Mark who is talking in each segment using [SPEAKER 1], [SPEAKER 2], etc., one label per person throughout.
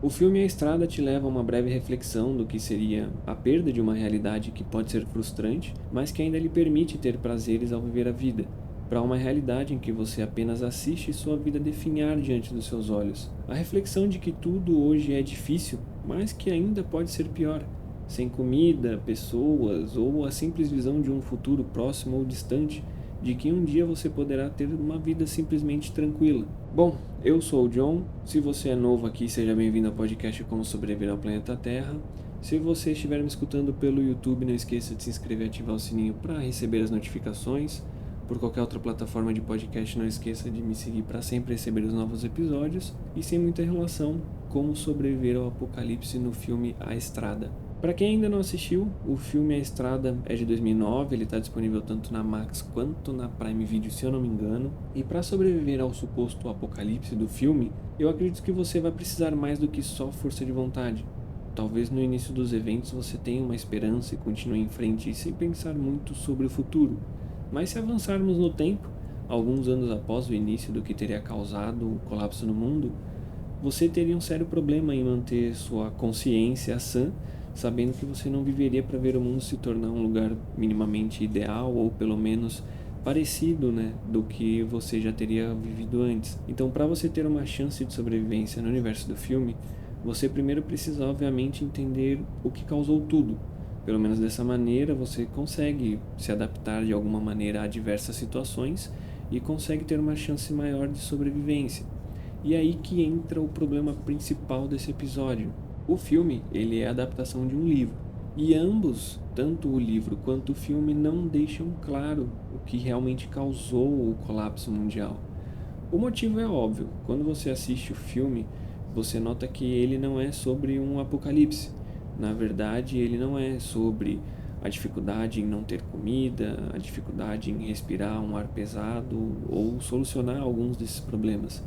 [SPEAKER 1] O filme A Estrada te leva a uma breve reflexão do que seria a perda de uma realidade que pode ser frustrante, mas que ainda lhe permite ter prazeres ao viver a vida, para uma realidade em que você apenas assiste sua vida definhar diante dos seus olhos. A reflexão de que tudo hoje é difícil, mas que ainda pode ser pior, sem comida, pessoas ou a simples visão de um futuro próximo ou distante, de que um dia você poderá ter uma vida simplesmente tranquila. Bom, eu sou o John. Se você é novo aqui, seja bem-vindo ao podcast Como Sobreviver ao Planeta Terra. Se você estiver me escutando pelo YouTube, não esqueça de se inscrever e ativar o sininho para receber as notificações. Por qualquer outra plataforma de podcast, não esqueça de me seguir para sempre receber os novos episódios. E sem muita enrolação, Como Sobreviver ao Apocalipse no filme A Estrada. Para quem ainda não assistiu, o filme A Estrada é de 2009, ele está disponível tanto na Max quanto na Prime Video, se eu não me engano. E para sobreviver ao suposto apocalipse do filme, eu acredito que você vai precisar mais do que só força de vontade. Talvez no início dos eventos você tenha uma esperança e continue em frente sem pensar muito sobre o futuro. Mas se avançarmos no tempo, alguns anos após o início do que teria causado o colapso no mundo, você teria um sério problema em manter sua consciência sã, sabendo que você não viveria para ver o mundo se tornar um lugar minimamente ideal ou pelo menos parecido, do que você já teria vivido antes. Então, para você ter uma chance de sobrevivência no universo do filme, você primeiro precisa obviamente entender o que causou tudo. Pelo menos dessa maneira você consegue se adaptar de alguma maneira a diversas situações e consegue ter uma chance maior de sobrevivência. E aí que entra o problema principal desse episódio. O filme, ele é a adaptação de um livro. E ambos, tanto o livro quanto o filme, não deixam claro o que realmente causou o colapso mundial. O motivo é óbvio. Quando você assiste o filme, você nota que ele não é sobre um apocalipse. Na verdade, ele não é sobre a dificuldade em não ter comida, a dificuldade em respirar um ar pesado ou solucionar alguns desses problemas,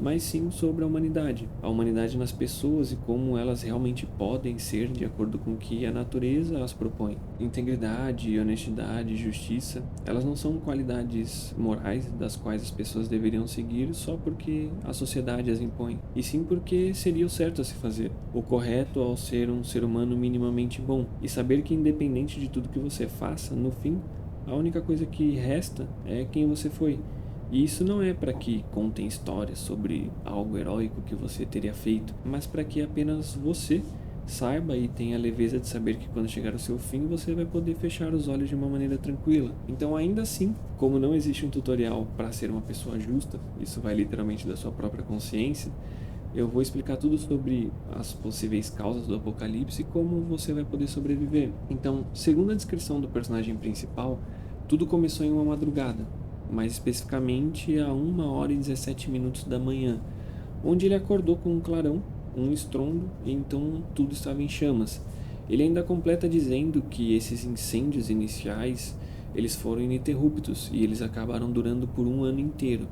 [SPEAKER 1] mas sim sobre a humanidade nas pessoas e como elas realmente podem ser de acordo com o que a natureza as propõe. Integridade, honestidade, justiça, elas não são qualidades morais das quais as pessoas deveriam seguir só porque a sociedade as impõe, e sim porque seria o certo a se fazer, o correto ao ser um ser humano minimamente bom, e saber que independente de tudo que você faça, no fim, a única coisa que resta é quem você foi. E isso não é para que contem histórias sobre algo heróico que você teria feito, mas para que apenas você saiba e tenha a leveza de saber que quando chegar ao seu fim você vai poder fechar os olhos de uma maneira tranquila. Então, ainda assim, como não existe um tutorial para ser uma pessoa justa, isso vai literalmente da sua própria consciência, eu vou explicar tudo sobre as possíveis causas do apocalipse e como você vai poder sobreviver. Então, segundo a descrição do personagem principal, tudo começou em uma madrugada, mais especificamente a 1h17 da manhã, onde ele acordou com um clarão, um estrondo, e então tudo estava em chamas. Ele ainda completa dizendo que esses incêndios iniciais, eles foram ininterruptos e eles acabaram durando por um ano inteiro.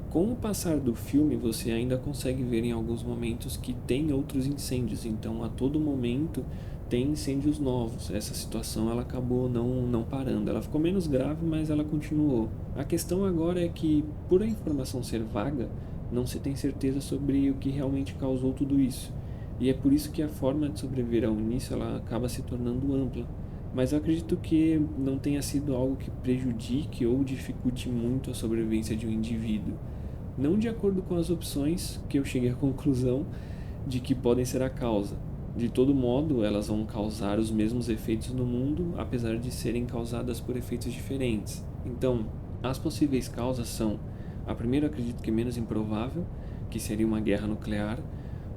[SPEAKER 1] Com o passar do filme, você ainda consegue ver em alguns momentos que tem outros incêndios, então a todo momento tem incêndios novos. Essa situação ela acabou não parando, ela ficou menos grave, mas ela continuou. A questão agora é que, por a informação ser vaga, não se tem certeza sobre o que realmente causou tudo isso. E é por isso que a forma de sobreviver ao início ela acaba se tornando ampla. Mas eu acredito que não tenha sido algo que prejudique ou dificulte muito a sobrevivência de um indivíduo. Não de acordo com as opções que eu cheguei à conclusão de que podem ser a causa. De todo modo, elas vão causar os mesmos efeitos no mundo, apesar de serem causadas por efeitos diferentes. Então, as possíveis causas são: a primeira, acredito que menos improvável, que seria uma guerra nuclear.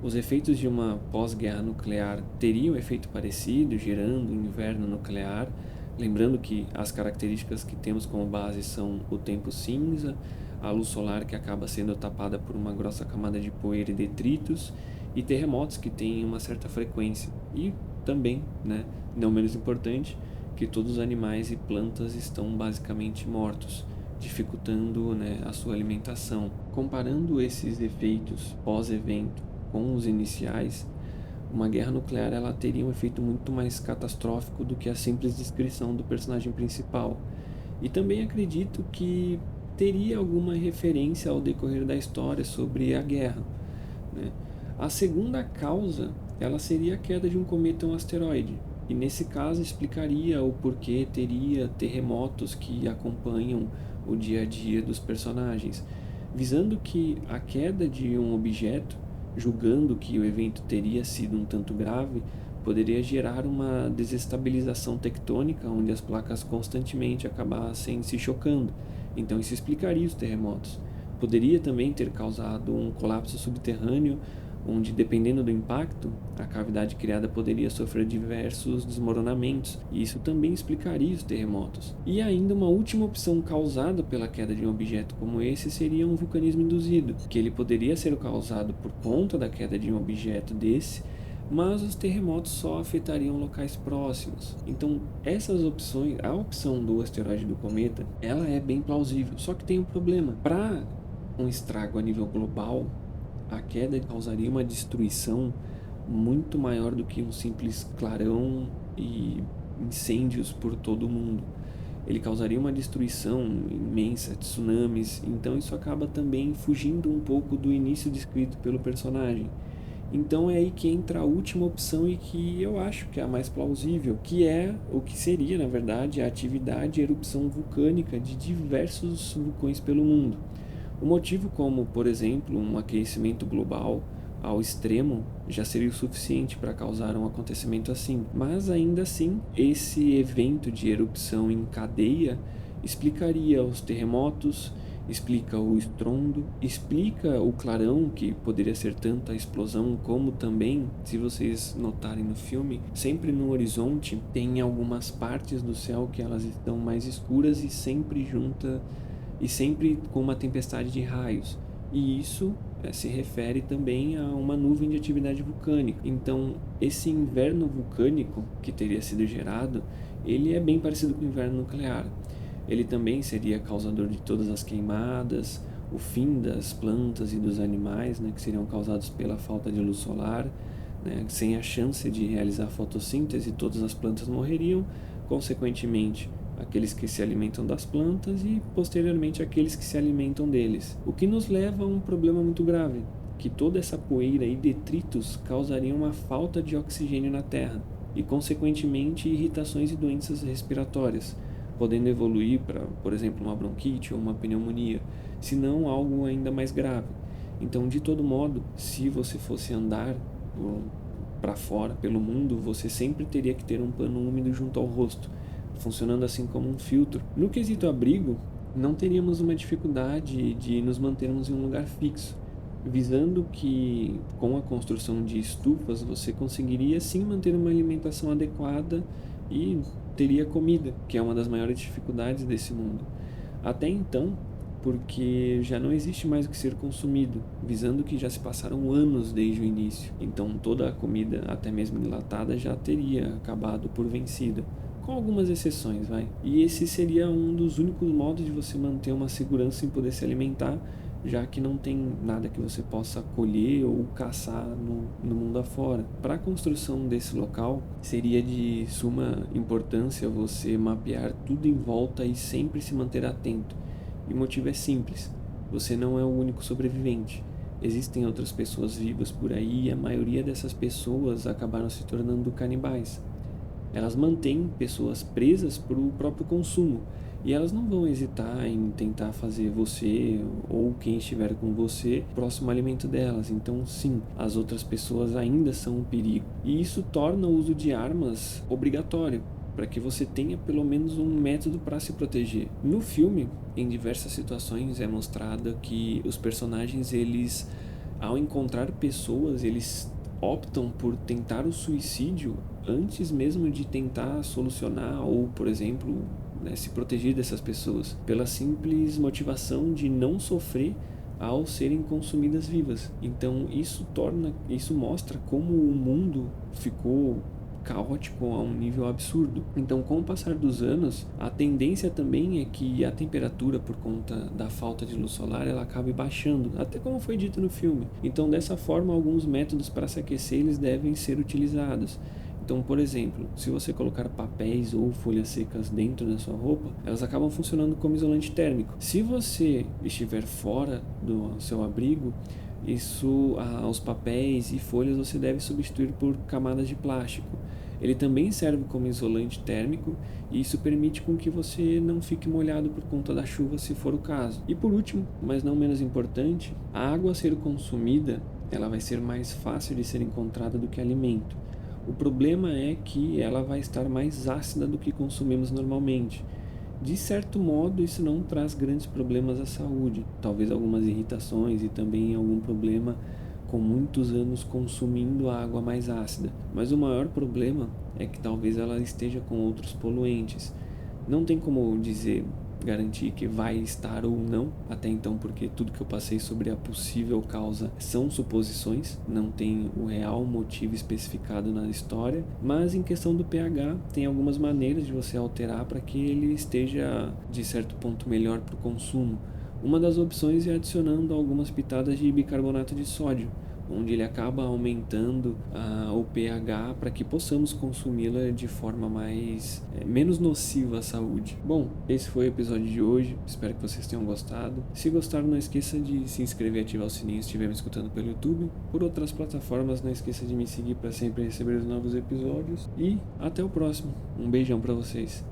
[SPEAKER 1] Os efeitos de uma pós-guerra nuclear teriam efeito parecido, gerando um inverno nuclear. Lembrando que as características que temos como base são o tempo cinza, a luz solar que acaba sendo tapada por uma grossa camada de poeira e detritos, e terremotos que têm uma certa frequência. E também, não menos importante, que todos os animais e plantas estão basicamente mortos, dificultando, a sua alimentação. Comparando esses efeitos pós-evento com os iniciais, uma guerra nuclear ela teria um efeito muito mais catastrófico do que a simples descrição do personagem principal. E também acredito que teria alguma referência ao decorrer da história sobre a guerra, né? A segunda causa, ela seria a queda de um cometa ou um asteroide. E nesse caso explicaria o porquê teria terremotos que acompanham o dia a dia dos personagens, visando que a queda de um objeto, julgando que o evento teria sido um tanto grave, poderia gerar uma desestabilização tectônica onde as placas constantemente acabassem se chocando. Então isso explicaria os terremotos. Poderia também ter causado um colapso subterrâneo, onde, dependendo do impacto, a cavidade criada poderia sofrer diversos desmoronamentos, e isso também explicaria os terremotos. E ainda uma última opção causada pela queda de um objeto como esse seria um vulcanismo induzido, que ele poderia ser causado por conta da queda de um objeto desse, mas os terremotos só afetariam locais próximos. Então, essas opções, a opção do asteroide do cometa, ela é bem plausível, só que tem um problema. Para um estrago a nível global, a queda causaria uma destruição muito maior do que um simples clarão e incêndios por todo o mundo. Ele causaria uma destruição imensa, tsunamis, então isso acaba também fugindo um pouco do início descrito pelo personagem. Então é aí que entra a última opção e que eu acho que é a mais plausível, que é o que seria, na verdade, a atividade e erupção vulcânica de diversos vulcões pelo mundo. O motivo, como por exemplo um aquecimento global ao extremo, já seria o suficiente para causar um acontecimento assim. Mas ainda assim, esse evento de erupção em cadeia explicaria os terremotos, explica o estrondo, explica o clarão, que poderia ser tanto a explosão como também, se vocês notarem no filme, sempre no horizonte tem algumas partes do céu que elas estão mais escuras e sempre junta e sempre com uma tempestade de raios. E isso se refere também a uma nuvem de atividade vulcânica. Então, esse inverno vulcânico que teria sido gerado, ele é bem parecido com o inverno nuclear. Ele também seria causador de todas as queimadas, o fim das plantas e dos animais, né, que seriam causados pela falta de luz solar, né, sem a chance de realizar fotossíntese, todas as plantas morreriam, consequentemente, aqueles que se alimentam das plantas e, posteriormente, aqueles que se alimentam deles. O que nos leva a um problema muito grave, que toda essa poeira e detritos causariam uma falta de oxigênio na Terra e, consequentemente, irritações e doenças respiratórias, podendo evoluir para, por exemplo, uma bronquite ou uma pneumonia, se não algo ainda mais grave. Então, de todo modo, se você fosse andar para fora, pelo mundo, você sempre teria que ter um pano úmido junto ao rosto, funcionando assim como um filtro. No quesito abrigo, não teríamos uma dificuldade de nos mantermos em um lugar fixo, visando que com a construção de estufas você conseguiria sim manter uma alimentação adequada e teria comida, que é uma das maiores dificuldades desse mundo. Até então, porque já não existe mais o que ser consumido, visando que já se passaram anos desde o início. Então toda a comida, até mesmo enlatada, já teria acabado por vencida, com algumas exceções, vai. E esse seria um dos únicos modos de você manter uma segurança em poder se alimentar, já que não tem nada que você possa colher ou caçar no mundo afora. Para a construção desse local, seria de suma importância você mapear tudo em volta e sempre se manter atento. E o motivo é simples: você não é o único sobrevivente. Existem outras pessoas vivas por aí e a maioria dessas pessoas acabaram se tornando canibais. Elas mantêm pessoas presas para o próprio consumo e elas não vão hesitar em tentar fazer você ou quem estiver com você próximo ao alimento delas. Então, sim, as outras pessoas ainda são um perigo. E isso torna o uso de armas obrigatório, para que você tenha pelo menos um método para se proteger. No filme, em diversas situações é mostrado que os personagens, eles, ao encontrar pessoas, eles optam por tentar o suicídio antes mesmo de tentar solucionar ou, por exemplo, se proteger dessas pessoas, pela simples motivação de não sofrer ao serem consumidas vivas. Então isso mostra como o mundo ficou caótico a um nível absurdo. Então, com o passar dos anos, a tendência também é que a temperatura, por conta da falta de luz solar, ela acabe baixando, até como foi dito no filme. Então, dessa forma, alguns métodos para se aquecer, eles devem ser utilizados. Então, por exemplo, se você colocar papéis ou folhas secas dentro da sua roupa, elas acabam funcionando como isolante térmico. Se você estiver fora do seu abrigo, os papéis e folhas você deve substituir por camadas de plástico. Ele também serve como isolante térmico e isso permite com que você não fique molhado por conta da chuva se for o caso. E por último, mas não menos importante, a água a ser consumida ela vai ser mais fácil de ser encontrada do que alimento. O problema é que ela vai estar mais ácida do que consumimos normalmente. De certo modo, isso não traz grandes problemas à saúde, talvez algumas irritações e também algum problema com muitos anos consumindo a água mais ácida. Mas o maior problema é que talvez ela esteja com outros poluentes. Não tem como dizer, garantir que vai estar ou não, até então, porque tudo que eu passei sobre a possível causa são suposições, não tem o real motivo especificado na história, mas em questão do pH, tem algumas maneiras de você alterar para que ele esteja de certo ponto melhor para o consumo. Uma das opções é adicionando algumas pitadas de bicarbonato de sódio, onde ele acaba aumentando o pH para que possamos consumi-la de forma menos nociva à saúde. Bom, esse foi o episódio de hoje, espero que vocês tenham gostado. Se gostaram, não esqueça de se inscrever e ativar o sininho se estiver me escutando pelo YouTube. Por outras plataformas, não esqueça de me seguir para sempre receber os novos episódios. E até o próximo. Um beijão para vocês.